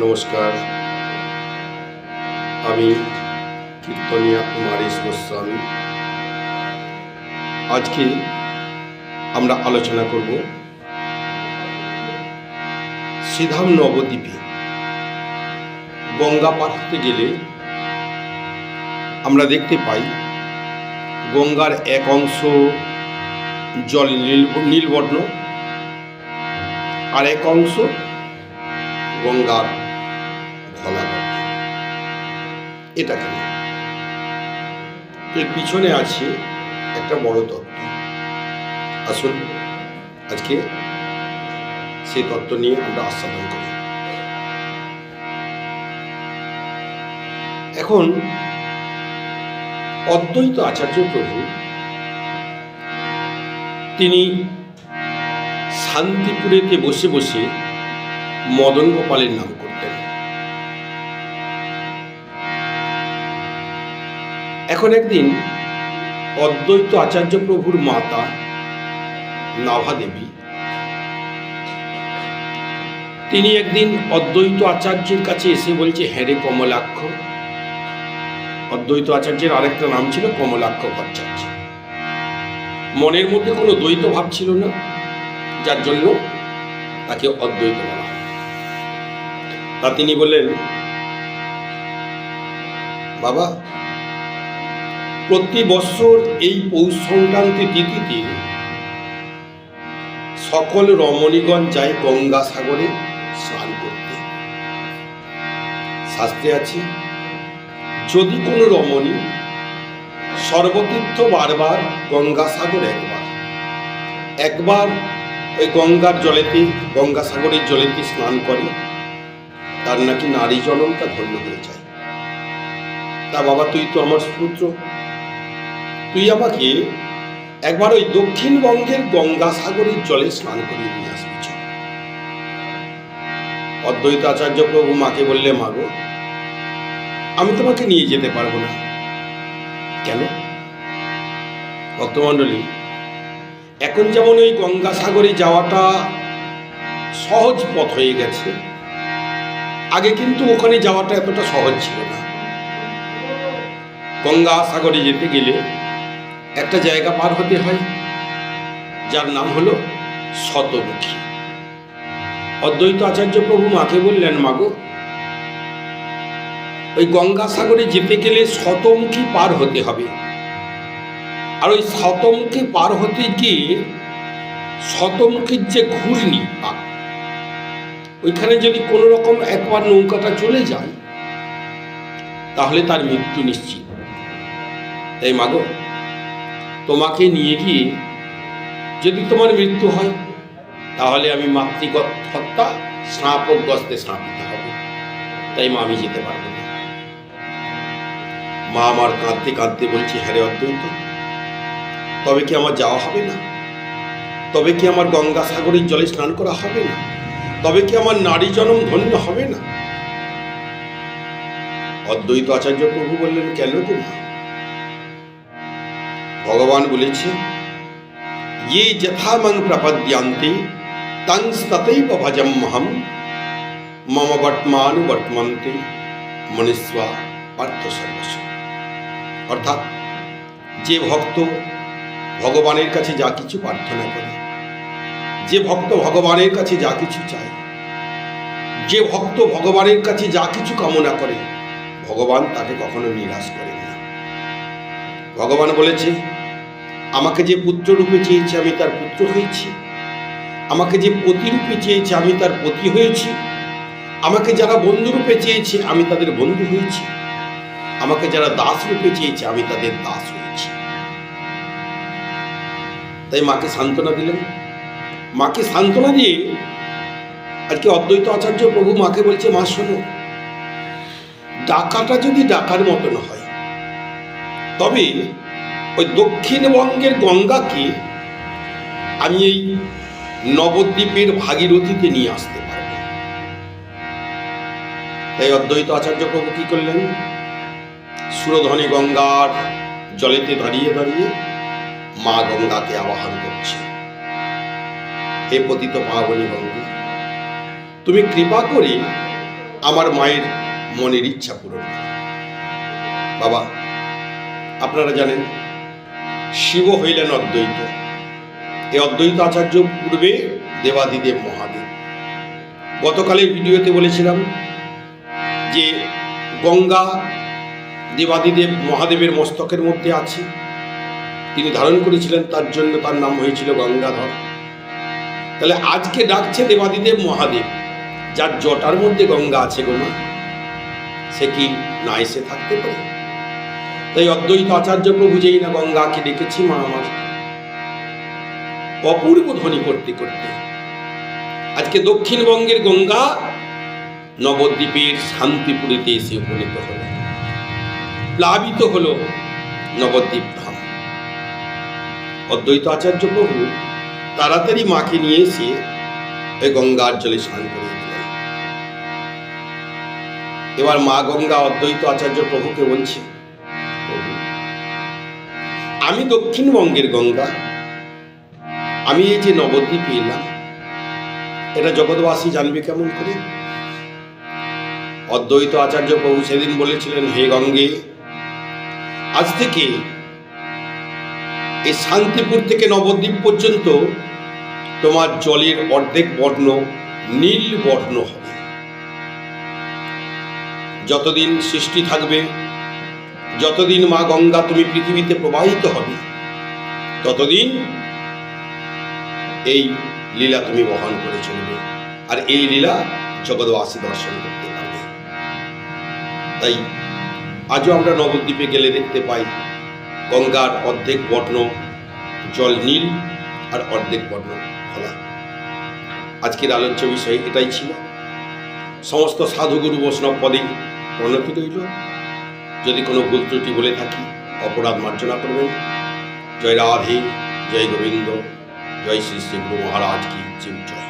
নমস্কার, আমি কীর্তনিয়া কুমারেশ গোস্বামী। আজকে আমরা আলোচনা করব শ্রীধাম নবদ্বীপে গঙ্গা পার হতে গেলে আমরা দেখতে পাই গঙ্গার এক অংশ জল নীলবর্ণ আর এক অংশ গঙ্গার ঘোলা বর্ণ। এটা কেন? এর পিছনে আছে একটা বড় তত্ত্ব। আসুন আজকে সেই তত্ত্ব নিয়ে আমরা আস্বাদন করি। এখন অদ্বৈত আচার্য প্রভু তিনি শান্তিপুরেতে বসে বসে মদন গোপালের নাম করতেন। এখন একদিন অদ্বৈত আচার্য প্রভুর মাতা নাভা দেবী তিনি একদিন অদ্বৈত আচার্যের কাছে এসে বলছে, হ্যাঁ রে কমলাক্ষ। অদ্বৈত আচার্যের আরেকটা নাম ছিল কমলাক্ষ ভট্টাচার্য। মনের মধ্যে কোনো দ্বৈত ভাব ছিল না, যার জন্য তাকে অদ্বৈত বলা হয়। তা তিনি বললেন, বাবা, প্রতি বছর এই পৌষ সংক্রান্তি তিথিতে সকল রমণীগণ যায় গঙ্গা সাগরে স্নান করতে। শাস্ত্রে আছে, যদি কোনো রমণী সর্বতীর্থ বারবার গঙ্গা সাগর একবার ওই গঙ্গার জলেতে গঙ্গা সাগরের জলেতে স্নান করে, তার নাকি নারী জনমটা ধন্য হয়ে যায়। তা বাবা, তুই তো আমার পুত্র, তুই আমাকে একবার ওই দক্ষিণবঙ্গের গঙ্গা সাগরের জলে স্নান করিয়ে নিয়ে আসবি। অদ্বৈত আচার্য প্রভু মাকে বললে, মাগো, আমি তোমাকে নিয়ে যেতে পারবো না। কেন? ভক্তমণ্ডলী, এখন যেমন ওই গঙ্গা সাগরে যাওয়াটা সহজ পথ হয়ে গেছে, আগে কিন্তু ওখানে যাওয়াটা এতটা সহজ ছিল না। গঙ্গা সাগরে যেতে গেলে একটা জায়গা পার হতে হয়, যার নাম হলো শতমুখী। অদ্বৈত আচার্য প্রভু মাকে বললেন, মাগো, ওই গঙ্গা সাগরে যেতে গেলে শতমুখী পার হতে হবে। আর ওই শতমুখী পার হতে গিয়ে শতমুখীর যে ঘূর্ণি, ওইখানে যদি কোনো রকম একবার নৌকাটা চলে যায় তাহলে তার মৃত্যু নিশ্চিত। তাই মাগো, তোমাকে নিয়ে গিয়ে যদি তোমার মৃত্যু হয় তাহলে আমি মাতৃহত্যা স্নাপকগ্রস্তে স্নাপিত হব। তাই মা, আমি যেতে পারবো না। মা আমার কাঁদতে কাঁদতে বলছি, হ্যাঁ রে অদ্বৈত, তবে কি আমার যাওয়া হবে না? তবে কি আমার গঙ্গা সাগরের জলে স্নান করা হবে না? তবে কি আমার নারী জনম ধন্য হবে না? অদ্বৈত আচার্য প্রভু বললেন, কেন গো মা? ভগবান বলেছে, ये यथा मं प्रपद्यन्ते तंस्ततैव भजम्यहं मम वर्तमानुवर्तन्ते मनुष्या पार्थ सर्वस्व। অর্থাৎ যে ভক্ত ভগবানের কাছে যা কিছু প্রার্থনা করে, যে ভক্ত ভগবানের কাছে যা কিছু চায়, যে ভক্ত ভগবানের কাছে যা কিছু কামনা করে, ভগবান তাকে কখনো নিরাশ করেন না। ভগবান বলেছে, আমাকে যে পুত্র রূপে চেয়েছে আমি তার পুত্র হয়েছি, আমাকে যে পতি রূপে চেয়েছে আমি তার পতি হয়েছি, আমাকে যারা বন্ধু রূপে চেয়েছে আমি তাদের বন্ধু হয়েছি, আমাকে যারা দাস রূপে চেয়েছে আমি তাদের দাস হয়েছি। তাই মাকে সান্ত্বনা দিলেন। মাকে সান্ত্বনা দিয়ে আজকে অদ্বৈত আচার্য প্রভু মাকে বলছে, মা শোনো, ডাকাটা যদি ডাকার মতন হয় তবে ওই দক্ষিণবঙ্গের গঙ্গাকে আমি এই নবদ্বীপের ভাগীরথীতে নিয়ে আসতে পারব। তাই অদ্বৈত আচার্য প্রভু কি করলেন? সুরধনী গঙ্গার জলেতে দাঁড়িয়ে দাঁড়িয়ে মা গঙ্গাকে আবাহন করছে, হে পতিত পাবনী গঙ্গা, তুমি কৃপা করে আমার মায়ের মনের ইচ্ছা পূরণ করো। বাবা, আপনারা জানেন শিব হইলেন অদ্বৈত। এই অদ্বৈত আচার্য পূর্বে দেবাদিদেব মহাদেব। গতকালের ভিডিওতে বলেছিলাম যে গঙ্গা দেবাদিদেব মহাদেবের মস্তকের মধ্যে আছে, তিনি ধারণ করেছিলেন, তার জন্য তার নাম হয়েছিল গঙ্গাধর। তাহলে আজকে ডাকছে দেবাদিদেব মহাদেব, যার জটার মধ্যে গঙ্গা আছে গো মা, সে কি না এসে থাকতে পারে? তাই অদ্বৈত আচার্য প্রভু যেই না গঙ্গাকে ডেকেছি মা আমার, অপূর্ব ধ্বনি করতে করতে আজকে দক্ষিণবঙ্গের গঙ্গা নবদ্বীপের শান্তিপুরীতে এসে উপনীত হল, প্লাবিত হল নবদ্বীপ ধাম। অদ্বৈত আচার্য প্রভু তাড়াতাড়ি মাকে নিয়ে এসে ওই গঙ্গার জলে স্নান করিয়ে দিলেন। এবার মা গঙ্গা অদ্বৈত আচার্য প্রভুকে বলছে, প্রভু, আমি দক্ষিণবঙ্গের গঙ্গা, আমি এই যে নবদ্বীপে এলাম, এটা জগৎবাসী জানবে কেমন করে? অদ্বৈত আচার্য প্রভু সেদিন বলেছিলেন, হে গঙ্গে, আজ থেকে এই শান্তিপুর থেকে নবদ্বীপ পর্যন্ত তোমার জলের অর্ধেক বর্ণ নীল বর্ণ হবে। যতদিন সৃষ্টি থাকবে, যতদিন মা গঙ্গা তুমি পৃথিবীতে প্রবাহিত হবে, ততদিন এই লীলা তুমি বহন করে চলবে, আর এই লীলা জগৎবাসী দর্শন করতে পারবে। তাই আজও আমরা নবদ্বীপে গেলে দেখতে পাই গঙ্গার অর্ধেক বর্ণ জল নীল আর অর্ধেক বর্ণ খোলা। আজকের আলোচ্য বিষয় এটাই ছিল। সমস্ত সাধুগুরু বৈষ্ণব পদে প্রণতি রইল। যদি কোনো ভুল ত্রুটি বলে থাকি অপরাধ মার্জনা করবেন। জয় রাধে, জয় গোবিন্দ, জয় শ্রী শ্রী গুরু মহারাজ কি জয়।